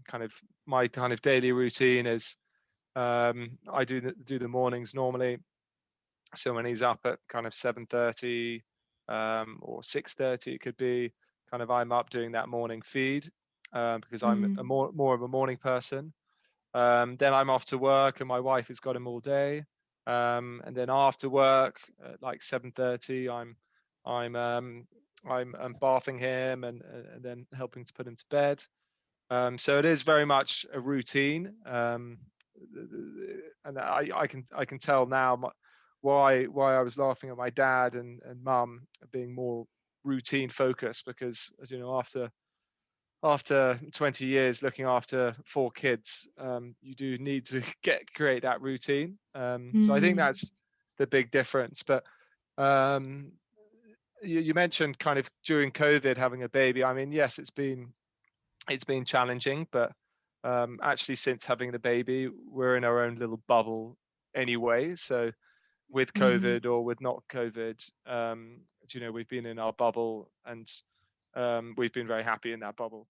kind of my kind of daily routine is I do the mornings normally. So when he's up at kind of 7:30 or 6:30, it could be, kind of I'm up doing that morning feed because I'm a Mm. more of a morning person. Then I'm off to work, and my wife has got him all day. And then after work, at like 7:30, I'm I'm bathing him and then helping to put him to bed. So it is very much a routine, and I can tell now why I was laughing at my dad and mum being more routine focused, because as you know, after 20 years looking after 4 kids, you do need to create that routine. So I think Mm. that's the big difference. But um, you mentioned kind of during COVID having a baby. I mean, yes, it's been challenging, but actually since having the baby, we're in our own little bubble anyway. So with Mhm. COVID or with not COVID, we've been in our bubble, and we've been very happy in that bubble.